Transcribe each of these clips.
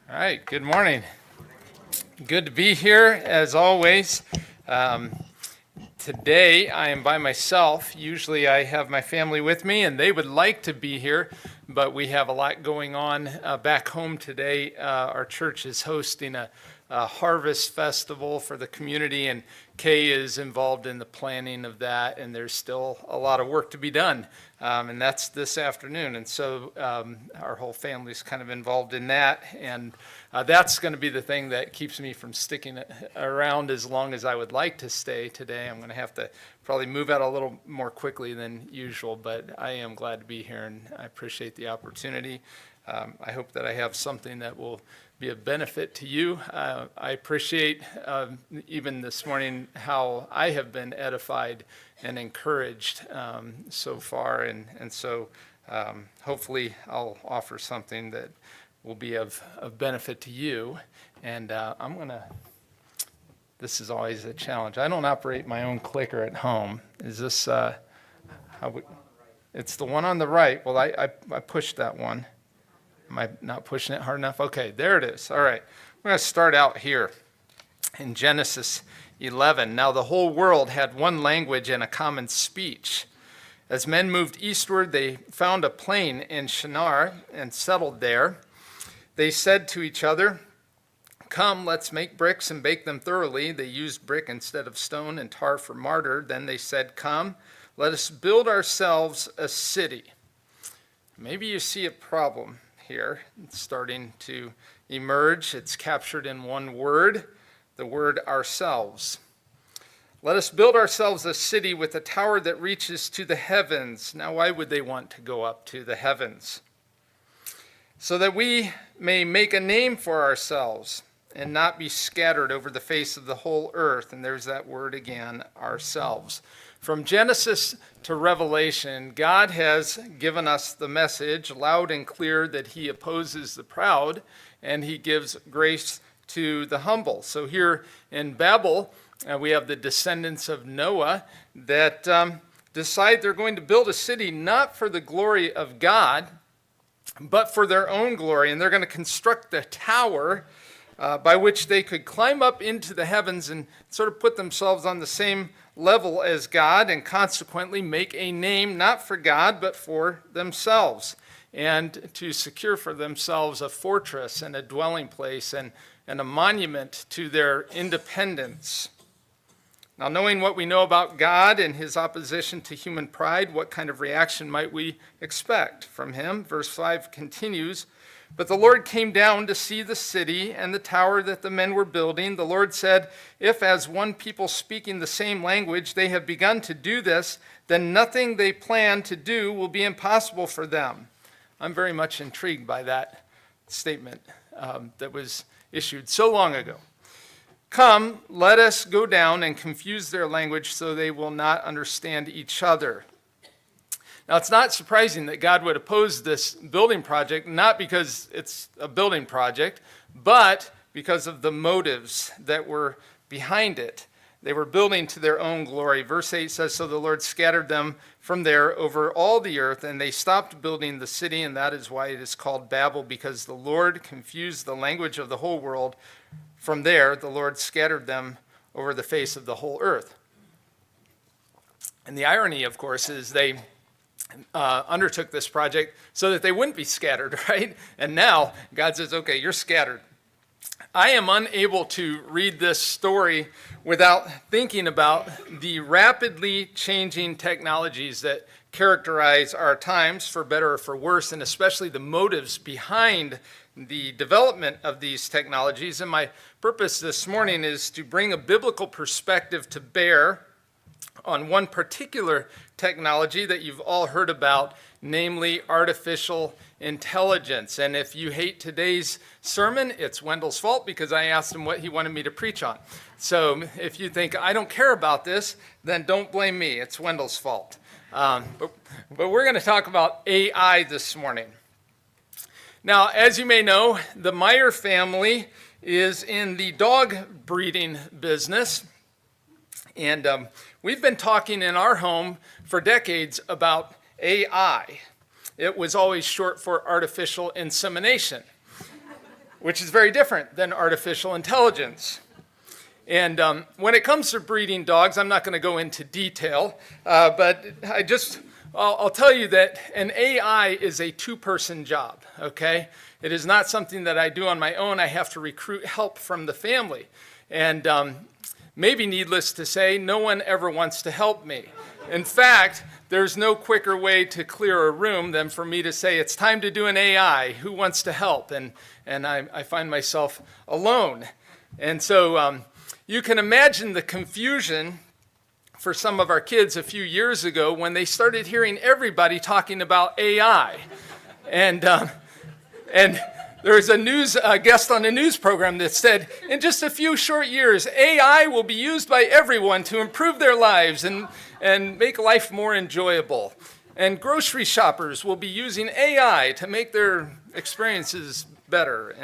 All right, good morning. Good to be here as always. Today I am by myself. Usually I have my family with me and they would like to be here, but we have a lot going on back home today. Our church is hosting a harvest festival for the community, and Kay is involved in the planning of that, and there's still a lot of work to be done, and that's this afternoon. And so our whole family's kind of involved in that, and that's going to be the thing that keeps me from sticking around as long as I would like to stay today. I'm going to have to probably move out a little more quickly than usual, but I am glad to be here, and I appreciate the opportunity. I hope that I have something that will be a benefit to you. I appreciate even this morning how I have been edified and encouraged so far, and so hopefully I'll offer something that will be of benefit to you. And this is always a challenge. I don't operate my own clicker at home. Is this, it's the one on the right. Well, I pushed that one. Am I not pushing it hard enough? Okay, there it is. All right, we're going to start out here in Genesis 11. Now the whole world had one language and a common speech. As men moved eastward, they found a plain in Shinar and settled there. They said to each other, "Come, let's make bricks and bake them thoroughly." They used brick instead of stone and tar for mortar. Then they said, "Come, let us build ourselves a city." Maybe you see a problem here. It's starting to emerge. It's captured in one word, the word ourselves. "Let us build ourselves a city with a tower that reaches to the heavens." Now, why would they want to go up to the heavens? "So that we may make a name for ourselves and not be scattered over the face of the whole earth." And there's that word again, ourselves. From Genesis to Revelation, God has given us the message loud and clear that he opposes the proud and he gives grace to the humble. So here in Babel, we have the descendants of Noah that decide they're going to build a city not for the glory of God, but for their own glory. And they're going to construct the tower by which they could climb up into the heavens and sort of put themselves on the same level as God, and consequently make a name not for God but for themselves, and to secure for themselves a fortress and a dwelling place and a monument to their independence. Now, knowing what we know about God and his opposition to human pride, what kind of reaction might we expect from him? Verse 5 continues, "But the Lord came down to see the city and the tower that the men were building. The Lord said, 'If as one people speaking the same language they have begun to do this, then nothing they plan to do will be impossible for them.'" I'm very much intrigued by that statement that was issued so long ago. "Come, let us go down and confuse their language so they will not understand each other." Now, it's not surprising that God would oppose this building project, not because it's a building project, but because of the motives that were behind it. They were building to their own glory. Verse 8 says, "So the Lord scattered them from there over all the earth, and they stopped building the city, and that is why it is called Babel, because the Lord confused the language of the whole world. From there, the Lord scattered them over the face of the whole earth." And the irony, of course, is they undertook this project so that they wouldn't be scattered, right? And now God says, okay, you're scattered. I am unable to read this story without thinking about the rapidly changing technologies that characterize our times, for better or for worse, and especially the motives behind the development of these technologies. And my purpose this morning is to bring a biblical perspective to bear on one particular technology that you've all heard about, namely artificial intelligence. And if you hate today's sermon, it's Wendell's fault, because I asked him what he wanted me to preach on. So if you think I don't care about this, then don't blame me. It's Wendell's fault. But we're going to talk about AI this morning. Now, as you may know, the Meyer family is in the dog breeding business. And we've been talking in our home for decades about AI. It was always short for artificial insemination. which is very different than artificial intelligence. And when it comes to breeding dogs, I'm not going to go into detail, but I'll tell you that an AI is a two-person job, okay? It is not something that I do on my own. I have to recruit help from the family. And maybe needless to say, no one ever wants to help me. In fact, there's no quicker way to clear a room than for me to say, it's time to do an AI. Who wants to help? And I find myself alone. And so you can imagine the confusion for some of our kids a few years ago when they started hearing everybody talking about AI. And there was a guest on a news program that said, in just a few short years, AI will be used by everyone to improve their lives and make life more enjoyable. And grocery shoppers will be using AI to make their experiences better.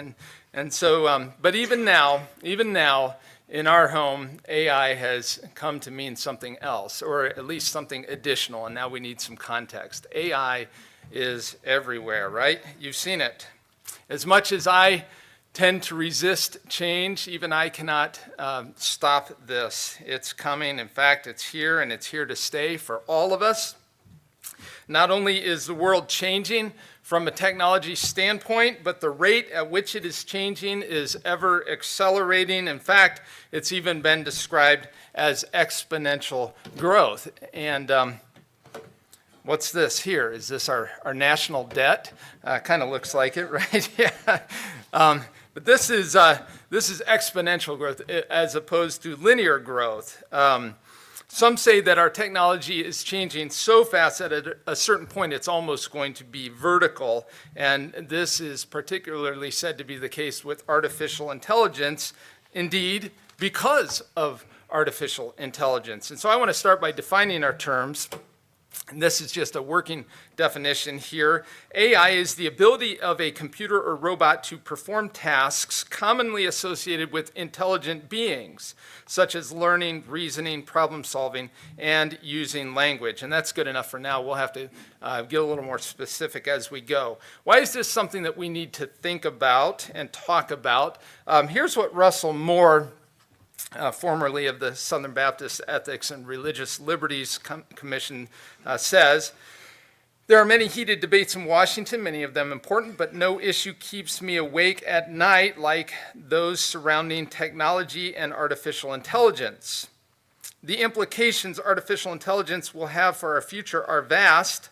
And so, but even now, in our home, AI has come to mean something else, or at least something additional, and now we need some context. AI is everywhere, right? You've seen it. As much as I tend to resist change, even I cannot stop this. It's coming. In fact, it's here, and it's here to stay for all of us. Not only is the world changing from a technology standpoint, but the rate at which it is changing is ever accelerating. In fact, it's even been described as exponential growth. And what's this here? Is this our national debt? Kind of looks like it, right? Yeah. But this is exponential growth as opposed to linear growth. Some say that our technology is changing so fast that at a certain point it's almost going to be vertical, and this is particularly said to be the case with artificial intelligence, indeed, because of artificial intelligence. And so I want to start by defining our terms. And this is just a working definition here. AI is the ability of a computer or robot to perform tasks commonly associated with intelligent beings, such as learning, reasoning, problem solving, and using language. And that's good enough for now. We'll have to get a little more specific as we go. Why is this something that we need to think about and talk about? Here's what Russell Moore, formerly of the Southern Baptist Ethics and Religious Liberties Commission, says, there are many heated debates in Washington, many of them important, but no issue keeps me awake at night like those surrounding technology and artificial intelligence. The implications artificial intelligence will have for our future are vast.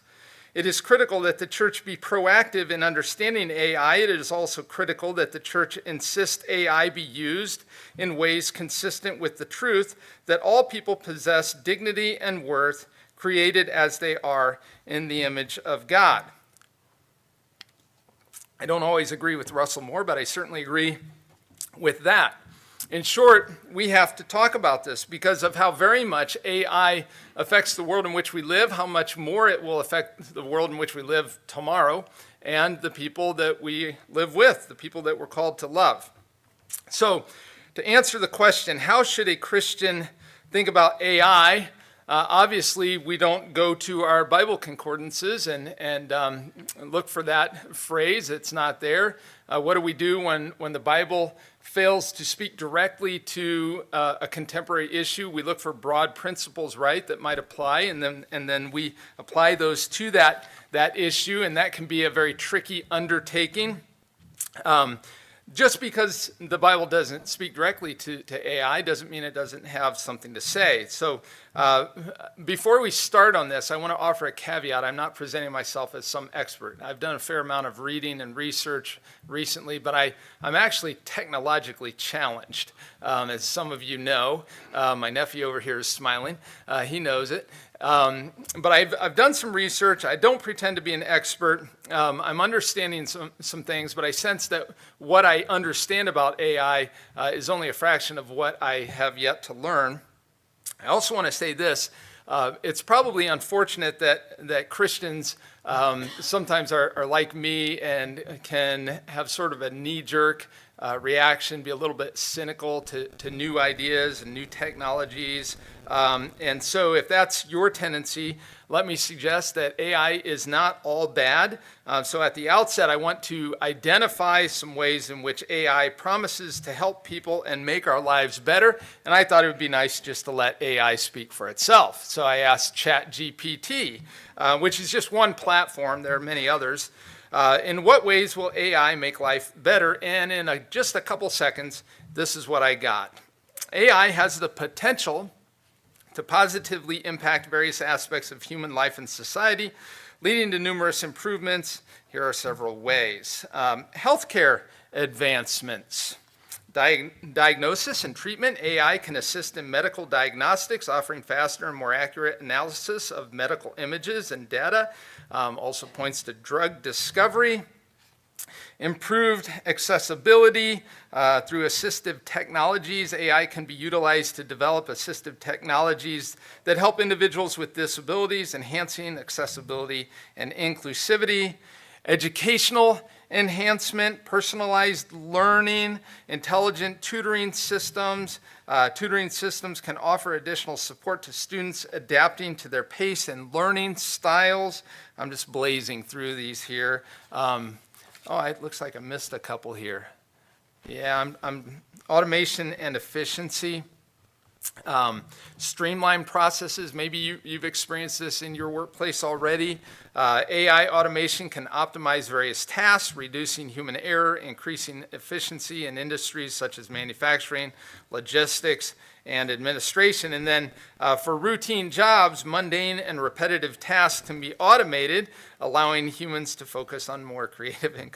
It is critical that the church be proactive in understanding AI. It is also critical that the church insist AI be used in ways consistent with the truth that all people possess dignity and worth, created as they are in the image of God. I don't always agree with Russell Moore, but I certainly agree with that. In short, we have to talk about this because of how very much AI affects the world in which we live, how much more it will affect the world in which we live tomorrow, and the people that we live with, the people that we're called to love. So, to answer the question, how should a Christian think about AI? Obviously, we don't go to our Bible concordances and look for that phrase. It's not there. What do we do when the Bible fails to speak directly to a contemporary issue? We look for broad principles, right, that might apply, and then we apply those to that issue, and that can be a very tricky undertaking. Just because the Bible doesn't speak directly to AI doesn't mean it doesn't have something to say. So before we start on this, I want to offer a caveat. I'm not presenting myself as some expert. I've done a fair amount of reading and research recently, but I'm actually technologically challenged, as some of you know. My nephew over here is smiling. He knows it. But I've done some research. I don't pretend to be an expert. I'm understanding some things, but I sense that what I understand about AI is only a fraction of what I have yet to learn. I also want to say this. It's probably unfortunate that Christians sometimes are like me and can have sort of a knee-jerk reaction, be a little bit cynical to new ideas and new technologies. And so if that's your tendency, let me suggest that AI is not all bad. So at the outset, I want to identify some ways in which AI promises to help people and make our lives better. And I thought it would be nice just to let AI speak for itself. So I asked ChatGPT, which is just one platform. There are many others. In what ways will AI make life better? And in just a couple seconds, this is what I got. AI has the potential to positively impact various aspects of human life and society, leading to numerous improvements. Here are several ways. Healthcare advancements. Diagnosis and treatment. AI can assist in medical diagnostics, offering faster and more accurate analysis of medical images and data. Also points to drug discovery. Improved accessibility through assistive technologies. AI can be utilized to develop assistive technologies that help individuals with disabilities, enhancing accessibility and inclusivity. Educational enhancement, personalized learning, intelligent tutoring systems. Tutoring systems can offer additional support to students adapting to their pace and learning styles. I'm just blazing through these here. Oh, it looks like I missed a couple here. Yeah, I'm automation and efficiency. Streamline processes. Maybe you've experienced this in your workplace already. AI automation can optimize various tasks, reducing human error, increasing efficiency in industries such as manufacturing, logistics, and administration. And then for routine jobs, mundane and repetitive tasks can be automated, allowing humans to focus on more creative and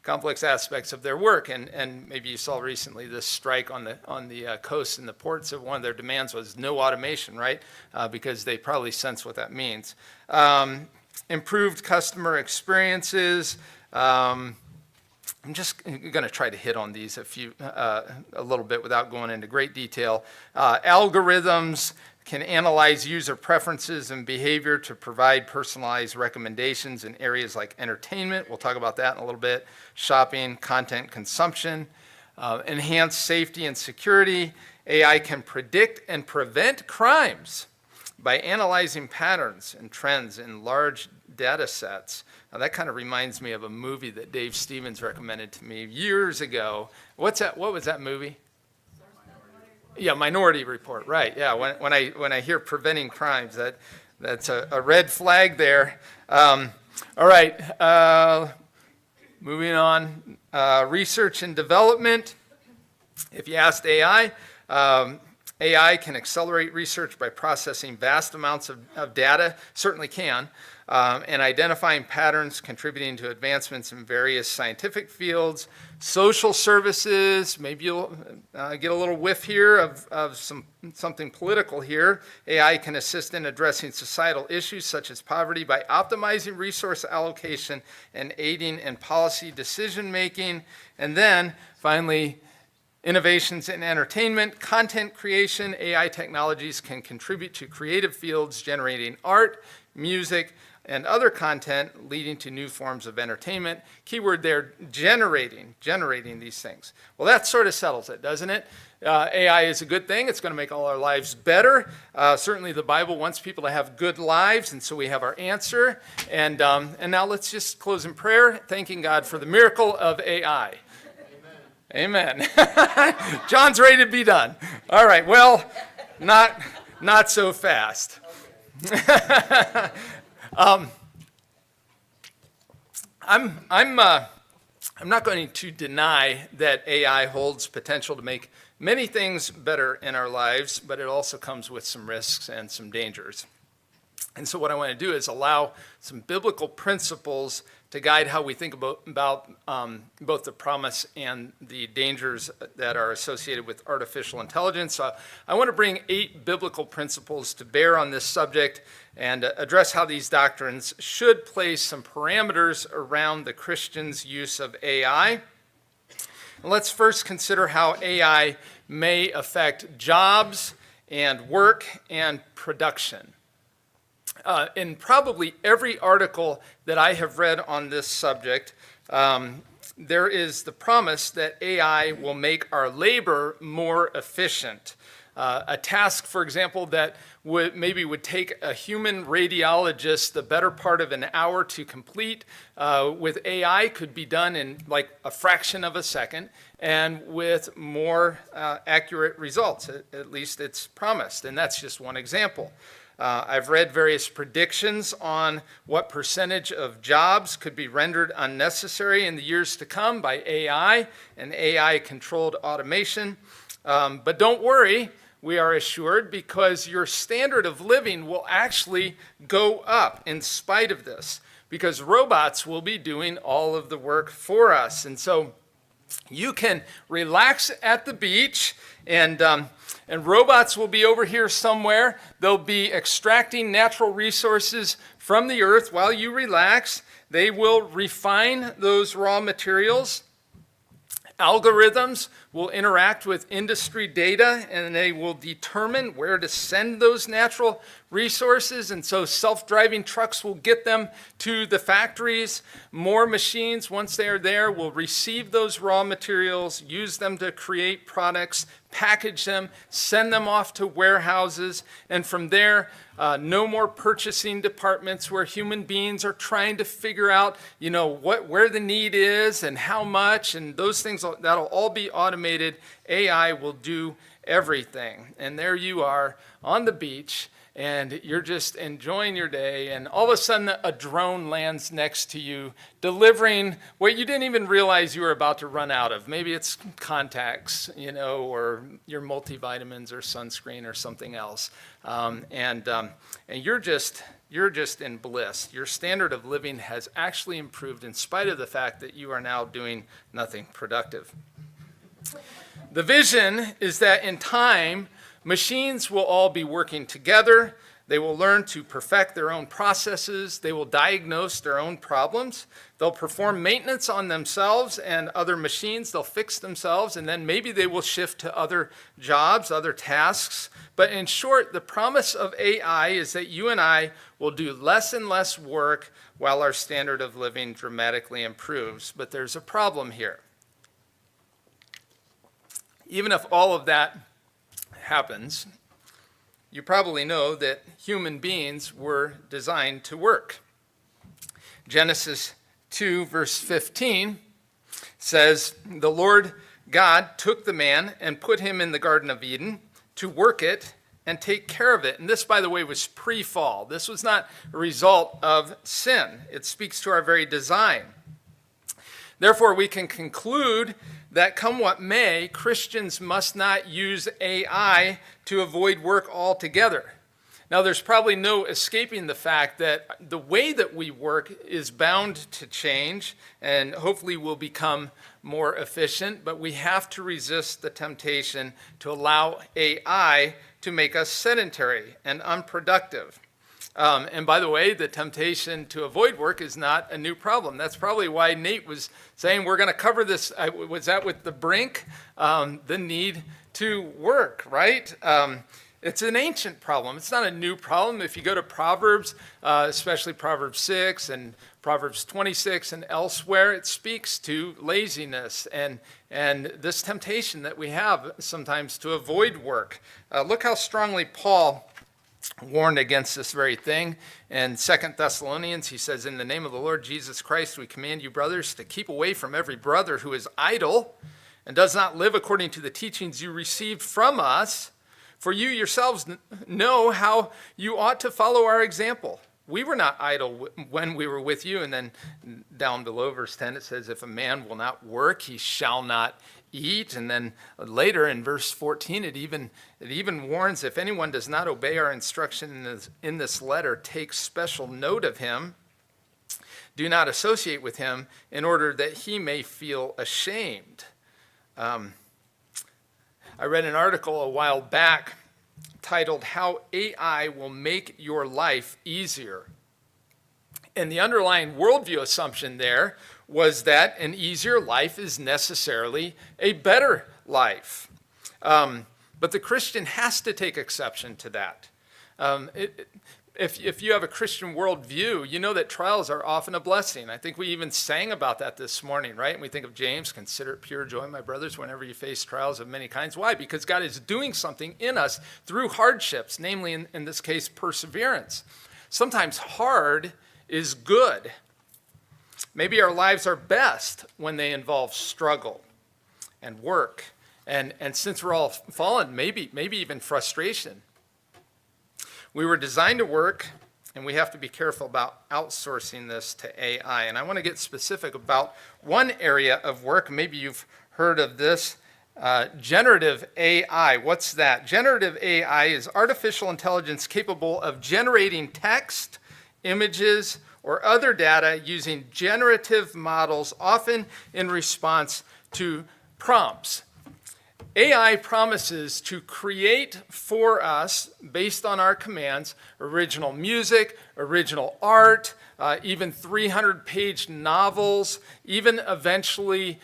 complex aspects of their work. And maybe you saw recently this strike on the coast and the ports. Of one of their demands was no automation, right? Because they probably sense what that means. Improved customer experiences. I'm just going to try to hit on these a little bit without going into great detail. Algorithms can analyze user preferences and behavior to provide personalized recommendations in areas like entertainment. We'll talk about that in a little bit. Shopping, content consumption, enhance safety and security. AI can predict and prevent crimes by analyzing patterns and trends in large data sets. Now that kind of reminds me of a movie that Dave Stevens recommended to me years ago. What was that movie? Yeah, Minority Report, right. Yeah, when I hear preventing crimes, that's a red flag there. All right, moving on. Research and development. If you asked AI, AI can accelerate research by processing vast amounts of data, certainly can, and identifying patterns contributing to advancements in various scientific fields. Social services, maybe you'll get a little whiff here of something political here. AI can assist in addressing societal issues such as poverty by optimizing resource allocation and aiding in policy decision making. And then finally, innovations in entertainment, content creation. AI technologies can contribute to creative fields, generating art, music, and other content, leading to new forms of entertainment. Keyword there, generating these things. Well, that sort of settles it, doesn't it? AI is a good thing. It's going to make all our lives better. Certainly the Bible wants people to have good lives, and so we have our answer. And now let's just close in prayer, thanking God for the miracle of AI. Amen. John's ready to be done. All right. Well, not so fast. I'm not going to deny that AI holds potential to make many things better in our lives, but it also comes with some risks and some dangers. And so what I want to do is allow some biblical principles to guide how we think about both the promise and the dangers that are associated with artificial intelligence. I want to bring 8 biblical principles to bear on this subject and address how these doctrines should place some parameters around the Christian's use of AI. Let's first consider how AI may affect jobs and work and production. In probably every article that I have read on this subject, there is the promise that AI will make our labor more efficient. A task, for example, that would take a human radiologist the better part of an hour to complete, with AI could be done in like a fraction of a second and with more accurate results. At least it's promised, and that's just one example. I've read various predictions on what percentage of jobs could be rendered unnecessary in the years to come by AI and AI-controlled automation. But don't worry, we are assured, because your standard of living will actually go up in spite of this, because robots will be doing all of the work for us. And so you can relax at the beach, and robots will be over here somewhere. They'll be extracting natural resources from the earth while you relax. They will refine those raw materials. Algorithms will interact with industry data, and they will determine where to send those natural resources. And so self-driving trucks will get them to the factories. More machines, once they are there, will receive those raw materials, use them to create products, package them, send them off to warehouses, and from there, no more purchasing departments where human beings are trying to figure out, where the need is and how much, and those things, that'll all be automated. AI will do everything. And there you are on the beach, and you're just enjoying your day, and all of a sudden a drone lands next to you, delivering what you didn't even realize you were about to run out of. Maybe it's contacts, or your multivitamins or sunscreen or something else. And you're just in bliss. Your standard of living has actually improved in spite of the fact that you are now doing nothing productive. The vision is that in time, machines will all be working together. They will learn to perfect their own processes. They will diagnose their own problems. They'll perform maintenance on themselves and other machines. They'll fix themselves, and then maybe they will shift to other jobs, other tasks. But in short, the promise of AI is that you and I will do less and less work while our standard of living dramatically improves. But there's a problem here. Even if all of that happens, you probably know that human beings were designed to work. Genesis 2, verse 15 says, "The Lord God took the man and put him in the Garden of Eden to work it and take care of it." And this, by the way, was pre-fall. This was not a result of sin. It speaks to our very design. Therefore, we can conclude that come what may, Christians must not use AI to avoid work altogether. Now, there's probably no escaping the fact that the way that we work is bound to change, and hopefully will become more efficient, but we have to resist the temptation to allow AI to make us sedentary and unproductive. And by the way, the temptation to avoid work is not a new problem. That's probably why Nate was saying we're going to cover this. Was that with the brink? The need to work, right? It's an ancient problem. It's not a new problem. If you go to Proverbs, especially Proverbs 6 and Proverbs 26 and elsewhere, it speaks to laziness and this temptation that we have sometimes to avoid work. Look how strongly Paul warned against this very thing. In 2 Thessalonians, he says, "In the name of the Lord Jesus Christ, we command you, brothers, to keep away from every brother who is idle and does not live according to the teachings you received from us. For you yourselves know how you ought to follow our example. We were not idle when we were with you." And then down below, verse 10, it says, "If a man will not work, he shall not eat." And then later in verse 14, it even warns, "If anyone does not obey our instruction in this letter, take special note of him. Do not associate with him in order that he may feel ashamed." I read an article a while back titled "How AI Will Make Your Life Easier." And the underlying worldview assumption there was that an easier life is necessarily a better life. But the Christian has to take exception to that. if you have a Christian worldview, you know that trials are often a blessing. I think we even sang about that this morning, right? And we think of James, consider it pure joy, my brothers, whenever you face trials of many kinds. Why? Because God is doing something in us through hardships, namely, in this case, perseverance. Sometimes hard is good. Maybe our lives are best when they involve struggle and work. And since we're all fallen, maybe even frustration. We were designed to work, and we have to be careful about outsourcing this to AI. And I want to get specific about one area of work. Maybe you've heard of this, generative AI. What's that? Generative AI is artificial intelligence capable of generating text, images, or other data using generative models, often in response to prompts. AI promises to create for us, based on our commands, original music, original art, even 300-page novels, even eventually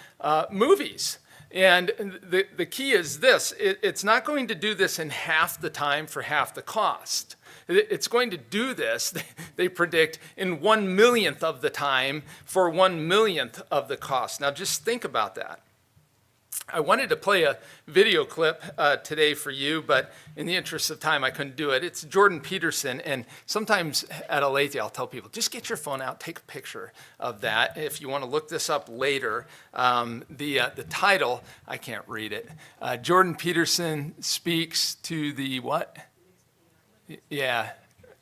movies. And the key is this, it's not going to do this in half the time for half the cost. It's going to do this, they predict, in 1/1,000,000th of the time for 1/1,000,000th of the cost. Now just think about that. I wanted to play a video clip today for you, but in the interest of time, I couldn't do it. It's Jordan Peterson, and sometimes at Aletheia, I'll tell people, just get your phone out, take a picture of that. If you want to look this up later, the title, I can't read it. Jordan Peterson speaks to the what? Yeah.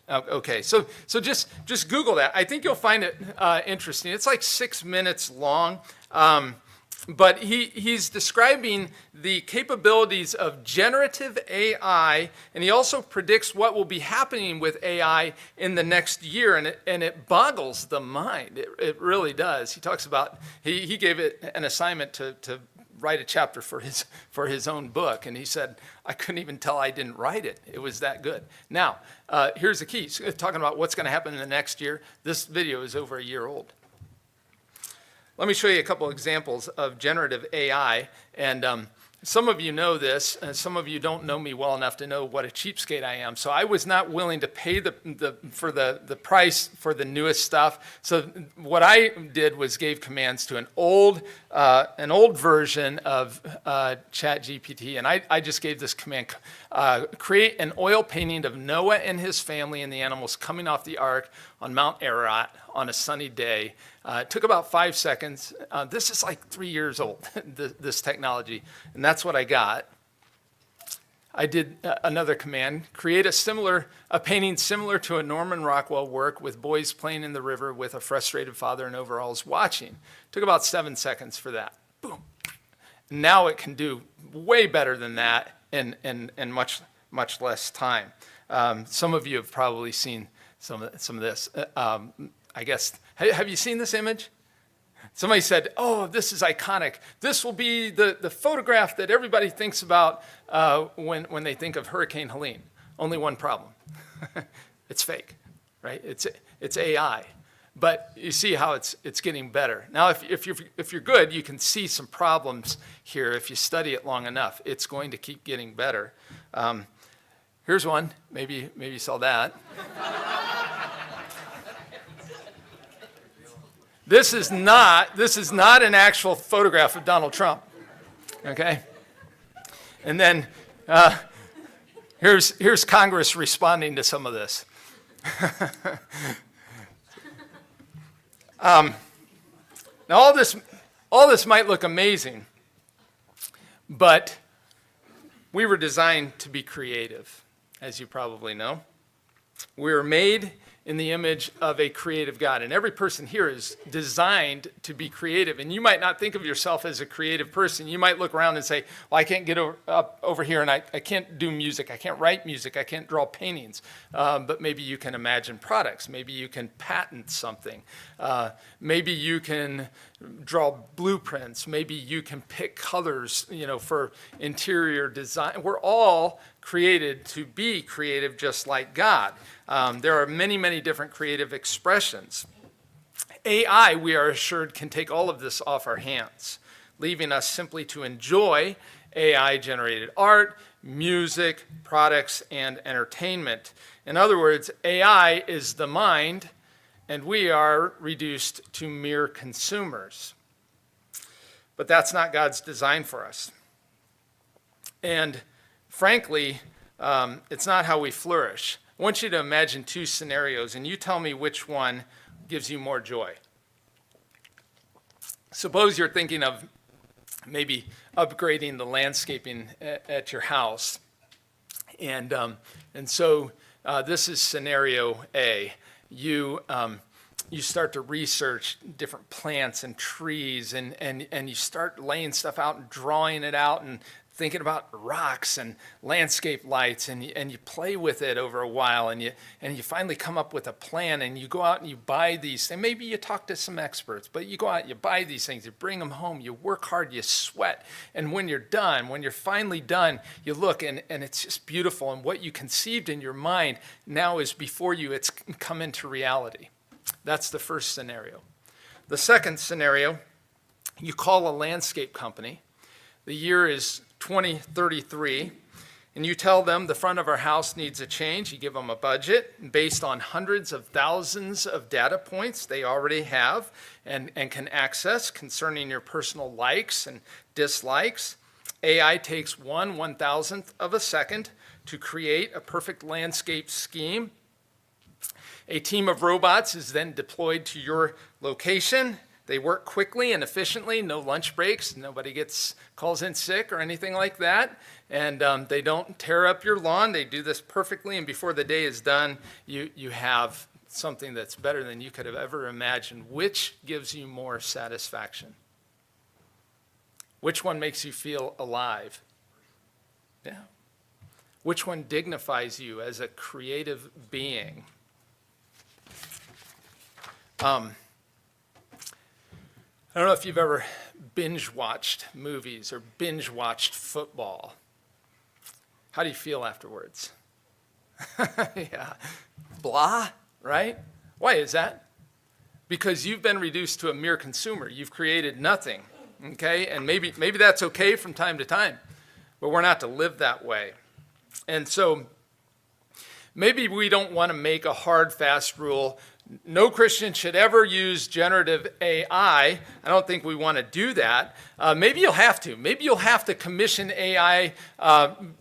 Okay, so just Google that. I think you'll find it interesting. It's like 6 minutes long. But he's describing the capabilities of generative AI, and he also predicts what will be happening with AI in the next year, and it boggles the mind. It really does. He talks about, he gave it an assignment to write a chapter for his own book, and he said, I couldn't even tell I didn't write it. It was that good. Now, here's the key. So, talking about what's going to happen in the next year, this video is over a year old. Let me show you a couple examples of generative AI, and some of you know this, and some of you don't know me well enough to know what a cheapskate I am. So I was not willing to pay for the price for the newest stuff. So what I did was gave commands to an old version of ChatGPT, and I just gave this command: create an oil painting of Noah and his family and the animals coming off the ark on Mount Ararat on a sunny day. It took about 5 seconds. This is like 3 years old, this technology, and that's what I got. I did another command: create a painting similar to a Norman Rockwell work with boys playing in the river with a frustrated father in overalls watching. Took about 7 seconds for that. Boom. Now it can do way better than that in much less time. Some of you have probably seen some of this. I guess, have you seen this image? Somebody said, oh, this is iconic. This will be the photograph that everybody thinks about when they think of Hurricane Helene. Only one problem. It's fake, right? It's AI. But you see how it's getting better. Now, if you're good, you can see some problems here. If you study it long enough, it's going to keep getting better. Here's one. Maybe you saw that. This is not an actual photograph of Donald Trump, okay? And then here's Congress responding to some of this. Now all this might look amazing, but we were designed to be creative, as you probably know. We were made in the image of a creative God. And every person here is designed to be creative. And you might not think of yourself as a creative person. You might look around and say, well, I can't get over here, and I can't do music. I can't write music. I can't draw paintings. But maybe you can imagine products. Maybe you can patent something. Maybe you can draw blueprints. Maybe you can pick colors, for interior design. We're all created to be creative just like God. There are many, many different creative expressions. AI, we are assured, can take all of this off our hands, leaving us simply to enjoy AI-generated art, music, products, and entertainment. In other words, AI is the mind, and we are reduced to mere consumers. But that's not God's design for us. And frankly, it's not how we flourish. I want you to imagine two scenarios, and you tell me which one gives you more joy. Suppose you're thinking of maybe upgrading the landscaping at your house. And so this is scenario A. You start to research different plants and trees, and you start laying stuff out and drawing it out and thinking about rocks and landscape lights, and you play with it over a while, and you finally come up with a plan, and you go out and you buy these, and maybe you talk to some experts, but you go out, you buy these things, you bring them home, you work hard, you sweat, and when you're done, when you're finally done, you look, and it's just beautiful, and what you conceived in your mind now is before you, it's come into reality. That's the first scenario. The second scenario, you call a landscape company. The year is 2033, and you tell them the front of our house needs a change. You give them a budget based on hundreds of thousands of data points they already have and can access concerning your personal likes and dislikes. AI takes 1/1000th of a second to create a perfect landscape scheme. A team of robots is then deployed to your location. They work quickly and efficiently, no lunch breaks, nobody calls in sick or anything like that, and they don't tear up your lawn. They do this perfectly, and before the day is done, you have something that's better than you could have ever imagined. Which gives you more satisfaction? Which one makes you feel alive? Yeah. Which one dignifies you as a creative being? I don't know if you've ever binge-watched movies or binge-watched football. How do you feel afterwards? Yeah, blah, right? Why is that? Because you've been reduced to a mere consumer. You've created nothing, okay? And maybe that's okay from time to time, but we're not to live that way. And so maybe we don't want to make a hard, fast rule. No Christian should ever use generative AI. I don't think we want to do that. Maybe you'll have to. Maybe you'll have to commission AI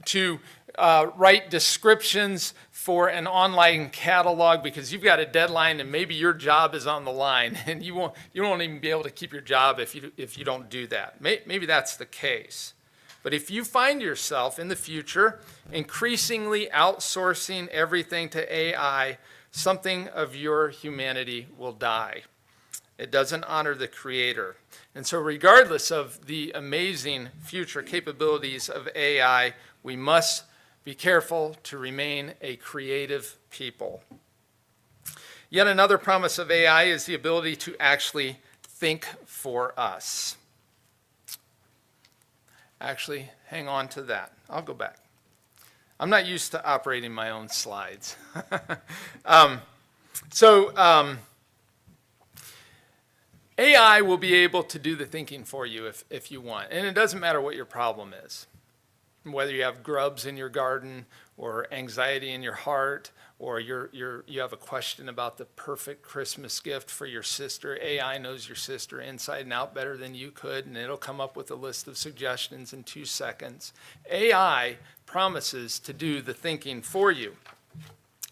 to write descriptions for an online catalog because you've got a deadline and maybe your job is on the line and you won't even be able to keep your job if you don't do that. Maybe that's the case. But if you find yourself in the future increasingly outsourcing everything to AI, something of your humanity will die. It doesn't honor the Creator. And so regardless of the amazing future capabilities of AI, we must be careful to remain a creative people. Yet another promise of AI is the ability to actually think for us. Actually, hang on to that. I'll go back. I'm not used to operating my own slides. AI will be able to do the thinking for you if you want. And it doesn't matter what your problem is. Whether you have grubs in your garden or anxiety in your heart or you have a question about the perfect Christmas gift for your sister. AI knows your sister inside and out better than you could, and it'll come up with a list of suggestions in 2 seconds. AI promises to do the thinking for you.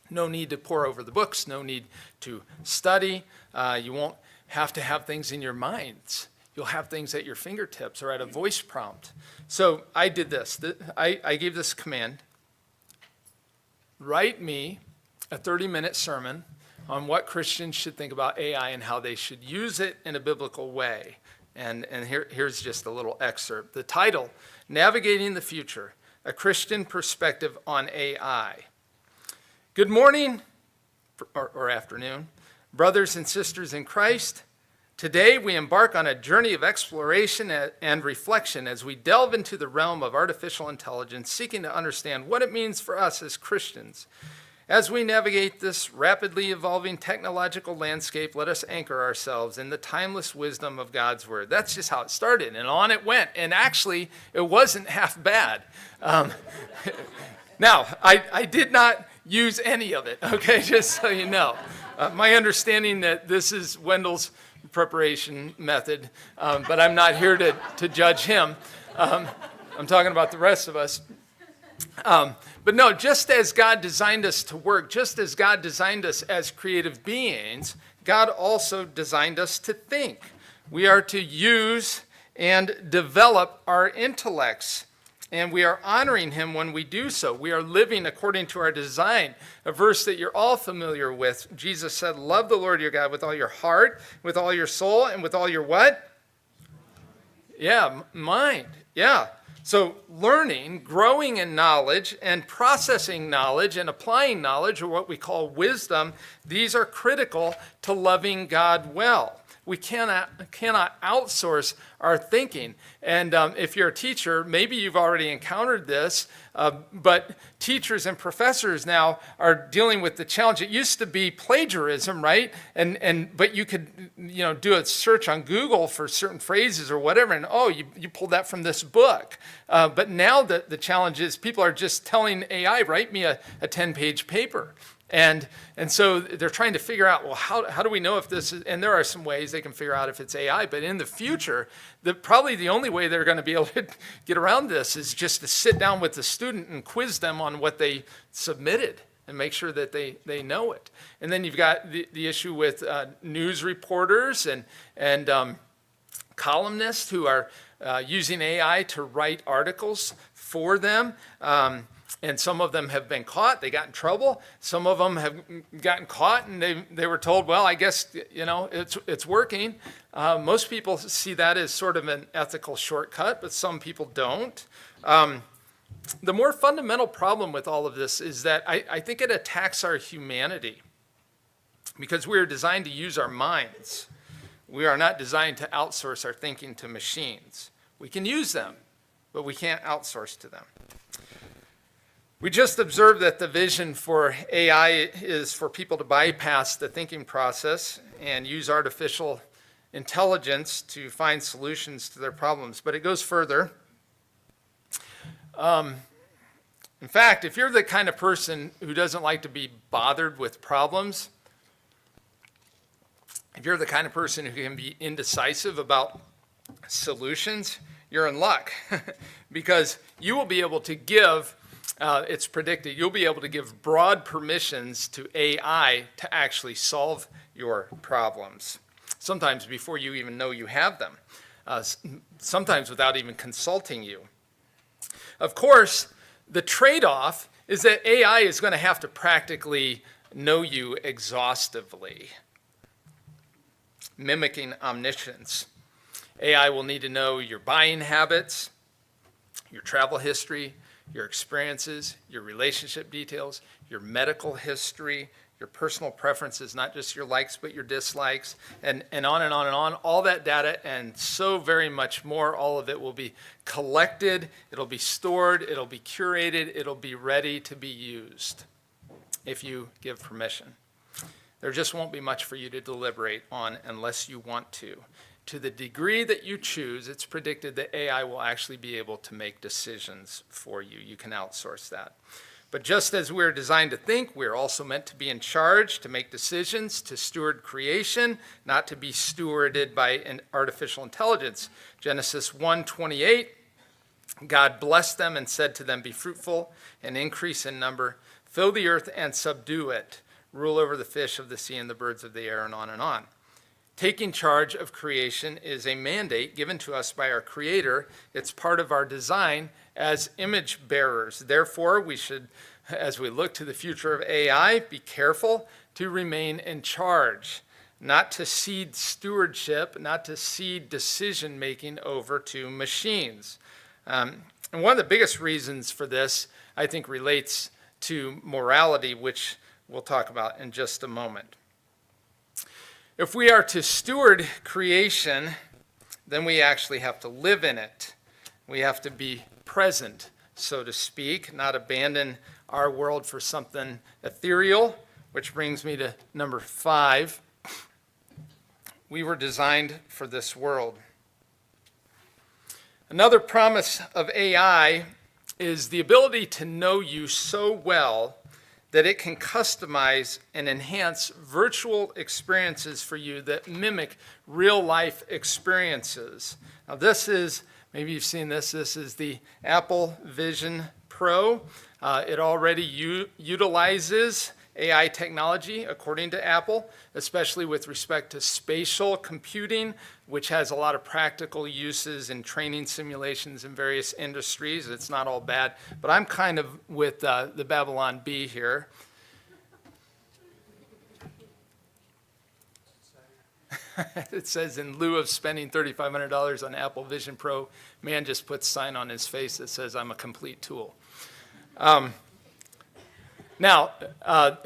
No need to pore over the books, no need to study. You won't have to have things in your minds. You'll have things at your fingertips or at a voice prompt. So I did this. I gave this command. Write me a 30-minute sermon on what Christians should think about AI and how they should use it in a biblical way. And here's just a little excerpt. The title, Navigating the Future, a Christian Perspective on AI. Good morning, or afternoon, brothers and sisters in Christ. Today we embark on a journey of exploration and reflection as we delve into the realm of artificial intelligence, seeking to understand what it means for us as Christians. As we navigate this rapidly evolving technological landscape, let us anchor ourselves in the timeless wisdom of God's word. That's just how it started, and on it went. And actually, it wasn't half bad. Now, I did not use any of it, okay, just so you know. My understanding that this is Wendell's preparation method, but I'm not here to judge him. I'm talking about the rest of us. But no, just as God designed us to work, just as God designed us as creative beings, God also designed us to think. We are to use and develop our intellects, and we are honoring him when we do so. We are living according to our design. A verse that you're all familiar with. Jesus said, love the Lord your God with all your heart, with all your soul, and with all your what? Yeah, mind. Yeah. So learning, growing in knowledge, and processing knowledge and applying knowledge, or what we call wisdom, these are critical to loving God well. We cannot outsource our thinking. And if you're a teacher, maybe you've already encountered this, but teachers and professors now are dealing with the challenge. It used to be plagiarism, right? But you could do a search on Google for certain phrases or whatever, and you pulled that from this book. But now the challenge is people are just telling AI, write me a 10-page paper. And so they're trying to figure out, well, how do we know if this is, and there are some ways they can figure out if it's AI, but in the future, probably the only way they're going to be able to get around this is just to sit down with the student and quiz them on what they submitted and make sure that they know it. And then you've got the issue with news reporters and columnists who are using AI to write articles for them. And some of them have been caught. They got in trouble. Some of them have gotten caught, and they were told, well, I guess, it's working. Most people see that as sort of an ethical shortcut, but some people don't. The more fundamental problem with all of this is that I think it attacks our humanity because we are designed to use our minds. We are not designed to outsource our thinking to machines. We can use them, but we can't outsource to them. We just observed that the vision for AI is for people to bypass the thinking process and use artificial intelligence to find solutions to their problems. But it goes further. In fact, if you're the kind of person who doesn't like to be bothered with problems, if you're the kind of person who can be indecisive about solutions, you're in luck because you will be able to give it's predicted you'll be able to give broad permissions to AI to actually solve your problems, sometimes before you even know you have them, sometimes without even consulting you. Of course, the trade-off is that AI is going to have to practically know you exhaustively, mimicking omniscience. AI will need to know your buying habits, your travel history, your experiences, your relationship details, your medical history, your personal preferences, not just your likes, but your dislikes, and on and on and on. All that data and so very much more, all of it will be collected, it'll be stored, it'll be curated, it'll be ready to be used if you give permission. There just won't be much for you to deliberate on unless you want to. To the degree that you choose, it's predicted that AI will actually be able to make decisions for you. You can outsource that. But just as we're designed to think, we're also meant to be in charge, to make decisions, to steward creation, not to be stewarded by an artificial intelligence. Genesis 1:28, God blessed them and said to them, be fruitful and increase in number, fill the earth and subdue it, rule over the fish of the sea and the birds of the air, and on and on. Taking charge of creation is a mandate given to us by our Creator. It's part of our design as image bearers. Therefore, we should, as we look to the future of AI, be careful to remain in charge, not to cede stewardship, not to cede decision-making over to machines. And one of the biggest reasons for this, I think, relates to morality, which we'll talk about in just a moment. If we are to steward creation, then we actually have to live in it. We have to be present, so to speak, not abandon our world for something ethereal, which brings me to number 5. We were designed for this world. Another promise of AI is the ability to know you so well that it can customize and enhance virtual experiences for you that mimic real-life experiences. Now this is, maybe you've seen this, this is the Apple Vision Pro. It already utilizes AI technology, according to Apple, especially with respect to spatial computing, which has a lot of practical uses in training simulations in various industries. It's not all bad, but I'm kind of with the Babylon Bee here. It says, in lieu of spending $3,500 on Apple Vision Pro, man just puts a sign on his face that says, I'm a complete tool. Now, I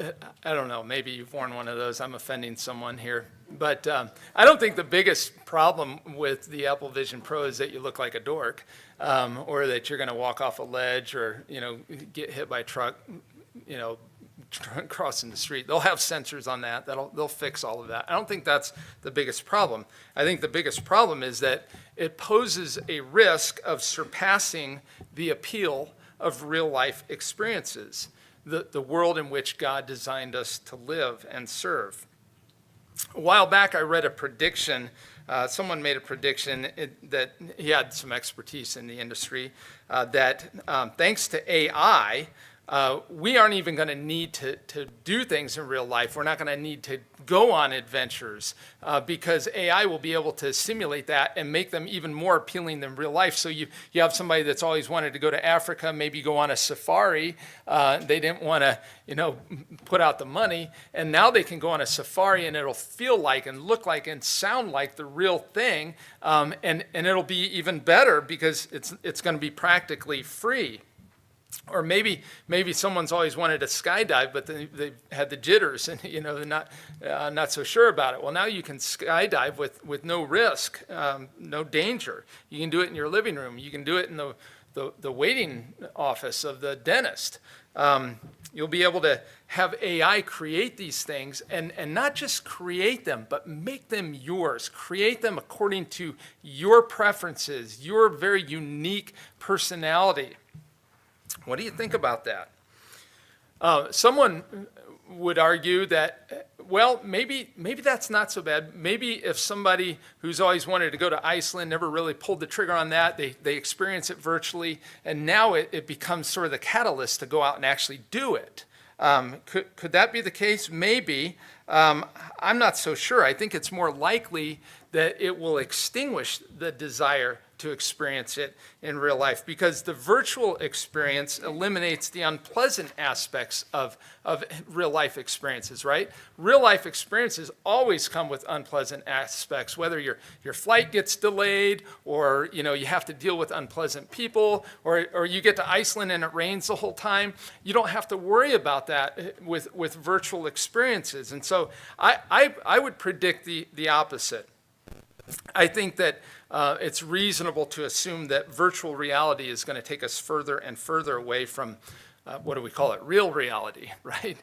don't know, maybe you've worn one of those. I'm offending someone here. But I don't think the biggest problem with the Apple Vision Pro is that you look like a dork, or that you're going to walk off a ledge or, get hit by a truck, crossing the street. They'll have sensors on that. They'll fix all of that. I don't think that's the biggest problem. I think the biggest problem is that it poses a risk of surpassing the appeal of real-life experiences, the world in which God designed us to live and serve. A while back, I read a prediction. Someone made a prediction that he had some expertise in the industry, that thanks to AI, we aren't even going to need to do things in real life. We're not going to need to go on adventures because AI will be able to simulate that and make them even more appealing than real life. So you have somebody that's always wanted to go to Africa, maybe go on a safari. They didn't want to, put out the money, and now they can go on a safari and it'll feel like and look like and sound like the real thing, and it'll be even better because it's going to be practically free. Or maybe someone's always wanted to skydive, but they've had the jitters and they're not so sure about it. Well, now you can skydive with no risk, no danger. You can do it in your living room. You can do it in the waiting office of the dentist. You'll be able to have AI create these things and not just create them, but make them yours. Create them according to your preferences, your very unique personality. What do you think about that? Someone would argue that, well, maybe that's not so bad. Maybe if somebody who's always wanted to go to Iceland never really pulled the trigger on that, they experience it virtually, and now it becomes sort of the catalyst to go out and actually do it. Could that be the case? Maybe. I'm not so sure. I think it's more likely that it will extinguish the desire to experience it in real life, because the virtual experience eliminates the unpleasant aspects of real life experiences, right? Real life experiences always come with unpleasant aspects, whether your flight gets delayed, or you have to deal with unpleasant people, or you get to Iceland and it rains the whole time. You don't have to worry about that with virtual experiences. And so I would predict the opposite. I think that it's reasonable to assume that virtual reality is going to take us further and further away from, what do we call it, real reality, right?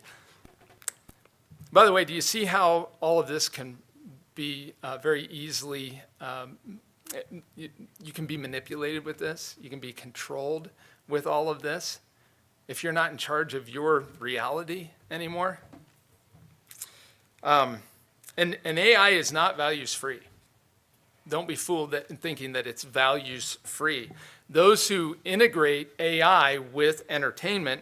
By the way, do you see how all of this can be very easily, you can be manipulated with this, you can be controlled with all of this if you're not in charge of your reality anymore? And AI is not values free. Don't be fooled in thinking that it's values free. Those who integrate AI with entertainment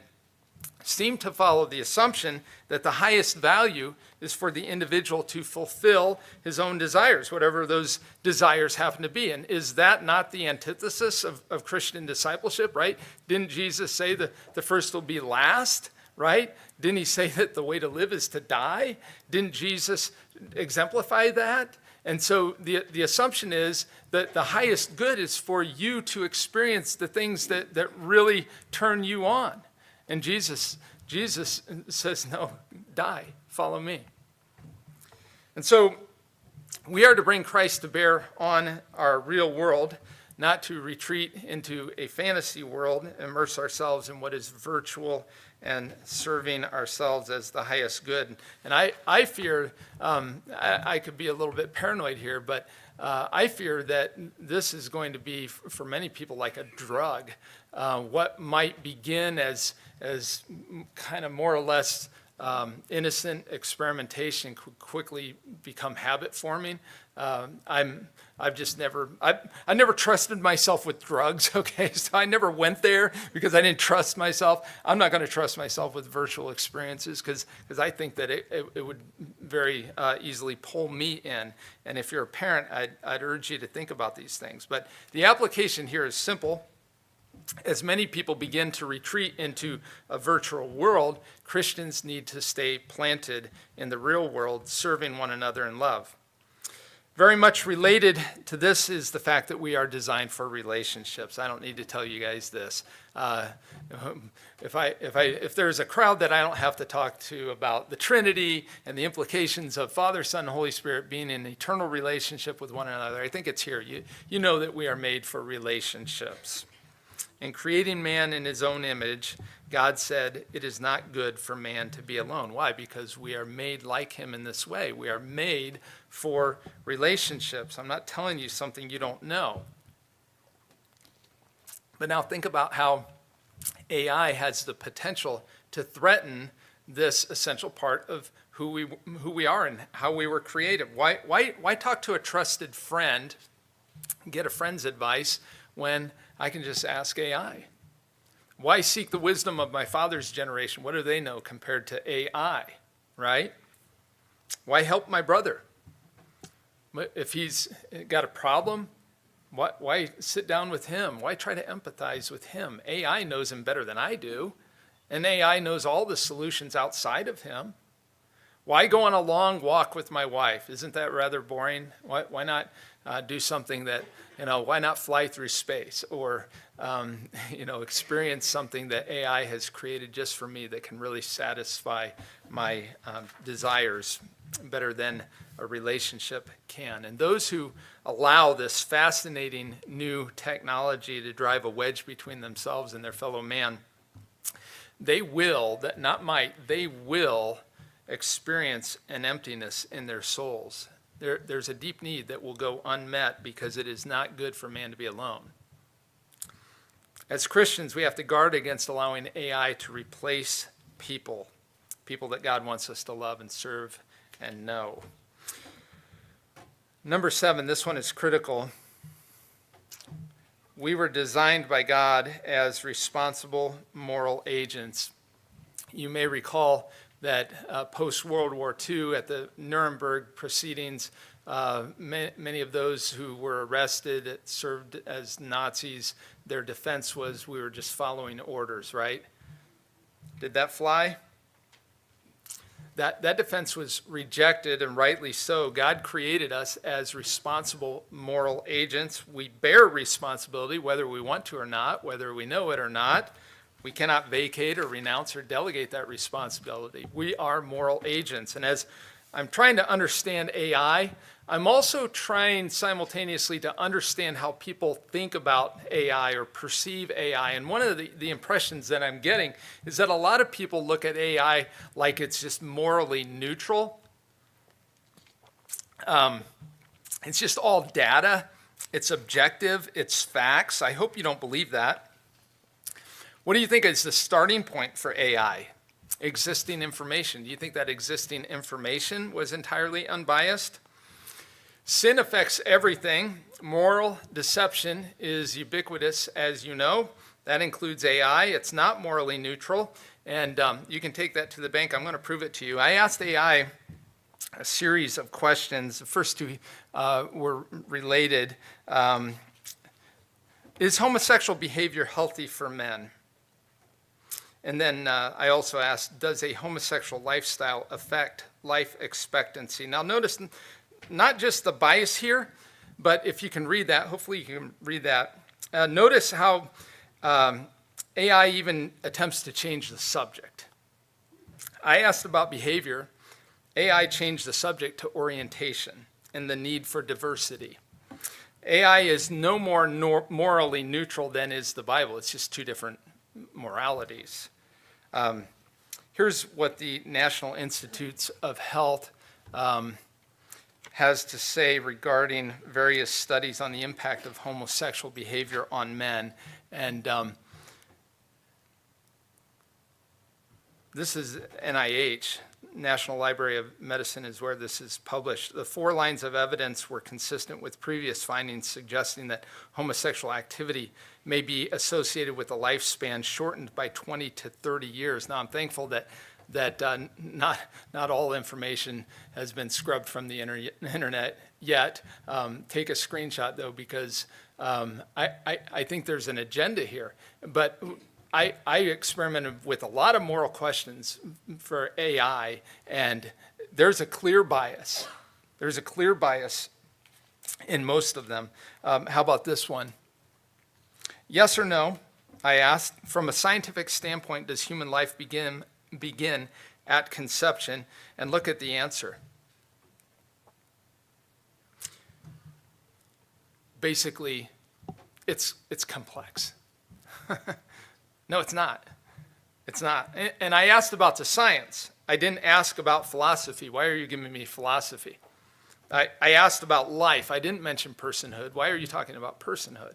seem to follow the assumption that the highest value is for the individual to fulfill his own desires, whatever those desires happen to be. And is that not the antithesis of Christian discipleship, right? Didn't Jesus say that the first will be last, right? Didn't he say that the way to live is to die? Didn't Jesus exemplify that? And so the assumption is that the highest good is for you to experience the things that really turn you on. And Jesus says, no, die, follow me. And so we are to bring Christ to bear on our real world, not to retreat into a fantasy world, immerse ourselves in what is virtual and serving ourselves as the highest good. And I fear, I could be a little bit paranoid here, but I fear that this is going to be, for many people, like a drug. What might begin as kind of more or less innocent experimentation could quickly become habit forming. I never trusted myself with drugs, okay? So I never went there because I didn't trust myself. I'm not going to trust myself with virtual experiences because I think that it would very easily pull me in. And if you're a parent, I'd urge you to think about these things. But the application here is simple. As many people begin to retreat into a virtual world, Christians need to stay planted in the real world, serving one another in love. Very much related to this is the fact that we are designed for relationships. I don't need to tell you guys this. If there's a crowd that I don't have to talk to about the Trinity and the implications of Father, Son, and Holy Spirit being in eternal relationship with one another, I think it's here. You know that we are made for relationships. In creating man in his own image, God said, it is not good for man to be alone. Why? Because we are made like him in this way. We are made for relationships. I'm not telling you something you don't know. But now think about how AI has the potential to threaten this essential part of who we are and how we were created. Why talk to a trusted friend, get a friend's advice, when I can just ask AI? Why seek the wisdom of my father's generation? What do they know compared to AI, right? Why help my brother? If he's got a problem, why sit down with him? Why try to empathize with him? AI knows him better than I do, and AI knows all the solutions outside of him. Why go on a long walk with my wife? Isn't that rather boring? Why not do something that, why not fly through space or, experience something that AI has created just for me that can really satisfy my desires better than a relationship can. And those who allow this fascinating new technology to drive a wedge between themselves and their fellow man, they will experience an emptiness in their souls. There's a deep need that will go unmet because it is not good for man to be alone. As Christians, we have to guard against allowing AI to replace people that God wants us to love and serve and know. Number 7, this one is critical. We were designed by God as responsible moral agents. You may recall that post-World War II at the Nuremberg proceedings, many of those who were arrested, served as Nazis, their defense was, we were just following orders, right? Did that fly? That defense was rejected, and rightly so. God created us as responsible moral agents. We bear responsibility whether we want to or not, whether we know it or not. We cannot vacate or renounce or delegate that responsibility. We are moral agents. And as I'm trying to understand AI, I'm also trying simultaneously to understand how people think about AI or perceive AI. And one of the impressions that I'm getting is that a lot of people look at AI like it's just morally neutral. It's just all data. It's objective. It's facts. I hope you don't believe that. What do you think is the starting point for AI? Existing information. Do you think that existing information was entirely unbiased? Sin affects everything. Moral deception is ubiquitous, as you know. That includes AI. It's not morally neutral. And you can take that to the bank. I'm going to prove it to you. I asked AI a series of questions. The first two were related. Is homosexual behavior healthy for men? And then I also asked, does a homosexual lifestyle affect life expectancy? Now notice, not just the bias here, but if you can read that, hopefully you can read that. Notice how AI even attempts to change the subject. I asked about behavior. AI changed the subject to orientation and the need for diversity. AI is no more morally neutral than is the Bible. It's just two different moralities. Here's what the National Institutes of Health has to say regarding various studies on the impact of homosexual behavior on men. And this is NIH, National Library of Medicine is where this is published. The 4 lines of evidence were consistent with previous findings suggesting that homosexual activity may be associated with a lifespan shortened by 20 to 30 years. Now, I'm thankful that not all information has been scrubbed from the internet yet. Take a screenshot, though, because I think there's an agenda here. But I experimented with a lot of moral questions for AI, and there's a clear bias. There's a clear bias in most of them. How about this one? Yes or no, I asked, from a scientific standpoint, does human life begin at conception? And look at the answer. Basically, it's complex. No, it's not. It's not. And I asked about the science. I didn't ask about philosophy. Why are you giving me philosophy? I asked about life. I didn't mention personhood. Why are you talking about personhood?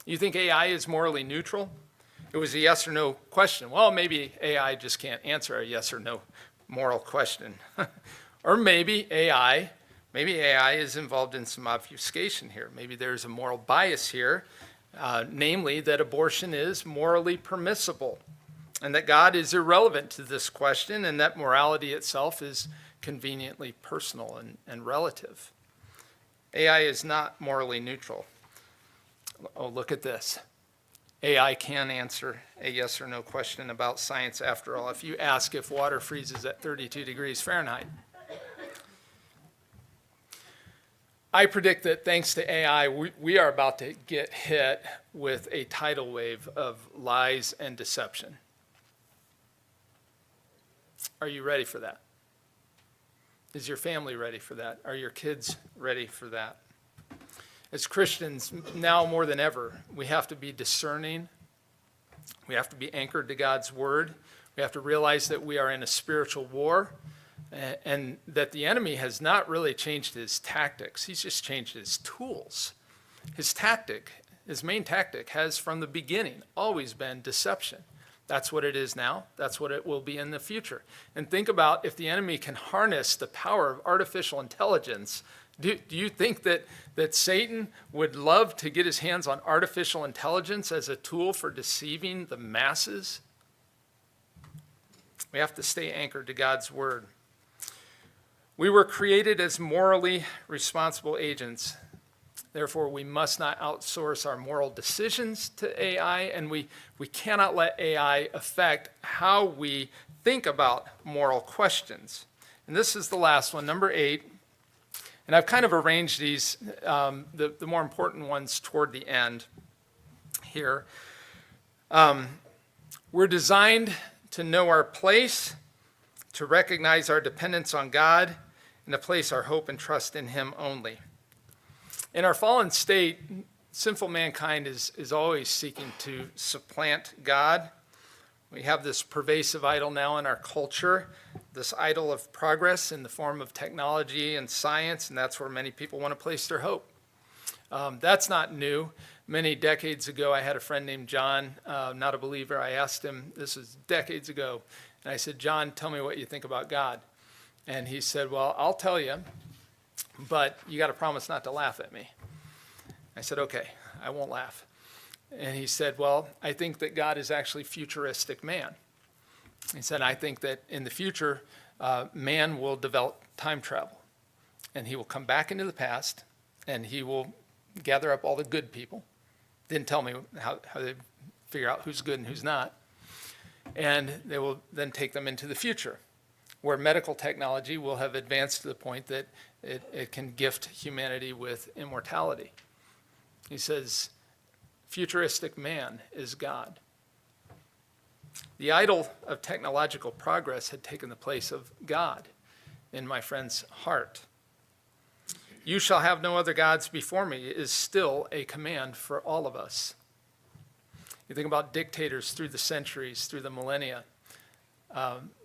You think AI is morally neutral? It was a yes or no question. Well, maybe AI just can't answer a yes or no moral question. Or maybe AI is involved in some obfuscation here. Maybe there's a moral bias here. Namely, that abortion is morally permissible, and that God is irrelevant to this question, and that morality itself is conveniently personal and relative. AI is not morally neutral. Oh, look at this. AI can answer a yes or no question about science after all. If you ask if water freezes at 32 degrees Fahrenheit, I predict that thanks to AI, we are about to get hit with a tidal wave of lies and deception. Are you ready for that? Is your family ready for that? Are your kids ready for that? As Christians, now more than ever, we have to be discerning. We have to be anchored to God's word. We have to realize that we are in a spiritual war, and that the enemy has not really changed his tactics. He's just changed his tools. His main tactic has from the beginning always been deception. That's what it is now. That's what it will be in the future. And think about if the enemy can harness the power of artificial intelligence. Do you think that Satan would love to get his hands on artificial intelligence as a tool for deceiving the masses? We have to stay anchored to God's word. We were created as morally responsible agents. Therefore, we must not outsource our moral decisions to AI, and we cannot let AI affect how we think about moral questions. And this is the last one, number 8. And I've kind of arranged these, the more important ones toward the end here. We're designed to know our place, to recognize our dependence on God, and to place our hope and trust in Him only. In our fallen state, sinful mankind is always seeking to supplant God. We have this pervasive idol now in our culture, this idol of progress in the form of technology and science, and that's where many people want to place their hope. That's not new. Many decades ago, I had a friend named John, not a believer. I asked him, this was decades ago, and I said, John, tell me what you think about God. And he said, well, I'll tell you, but you got to promise not to laugh at me. I said, okay, I won't laugh. And he said, well, I think that God is actually futuristic man. He said, I think that in the future, man will develop time travel. And he will come back into the past, and he will gather up all the good people. Didn't tell me how they figure out who's good and who's not. And they will then take them into the future, where medical technology will have advanced to the point that it can gift humanity with immortality. He says, futuristic man is God. The idol of technological progress had taken the place of God in my friend's heart. You shall have no other gods before me is still a command for all of us. You think about dictators through the centuries, through the millennia.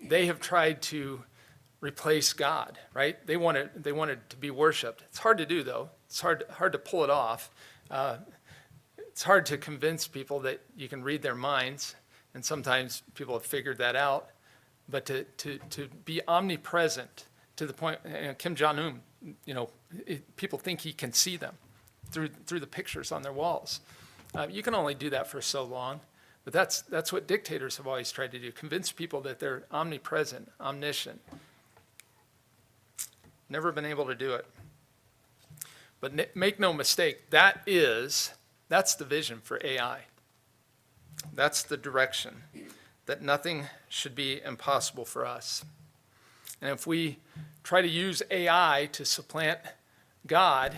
They have tried to replace God, right? They wanted to be worshipped. It's hard to do, though. It's hard to pull it off. It's hard to convince people that you can read their minds, and sometimes people have figured that out. But to be omnipresent to the point, Kim Jong-un, people think he can see them through the pictures on their walls. You can only do that for so long, but that's what dictators have always tried to do, convince people that they're omnipresent, omniscient. Never been able to do it. But make no mistake, that's the vision for AI. That's the direction, that nothing should be impossible for us. And if we try to use AI to supplant God,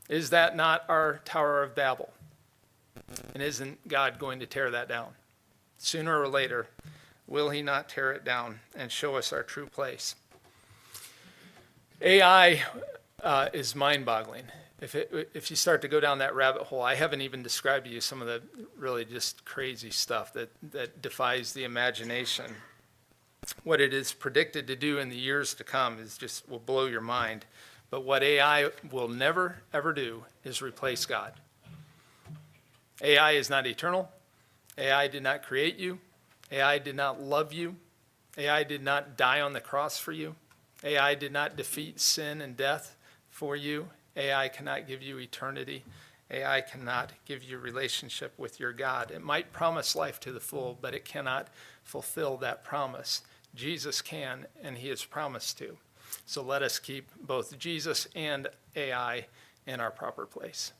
is that not our Tower of Babel? And isn't God going to tear that down? Sooner or later, will he not tear it down and show us our true place? AI is mind-boggling. If you start to go down that rabbit hole, I haven't even described to you some of the really just crazy stuff that defies the imagination. What it is predicted to do in the years to come will blow your mind. But what AI will never, ever do is replace God. AI is not eternal. AI did not create you. AI did not love you. AI did not die on the cross for you. AI did not defeat sin and death for you. AI cannot give you eternity. AI cannot give you relationship with your God. It might promise life to the full, but it cannot fulfill that promise. Jesus can, and he has promised to. So let us keep both Jesus and AI in our proper place.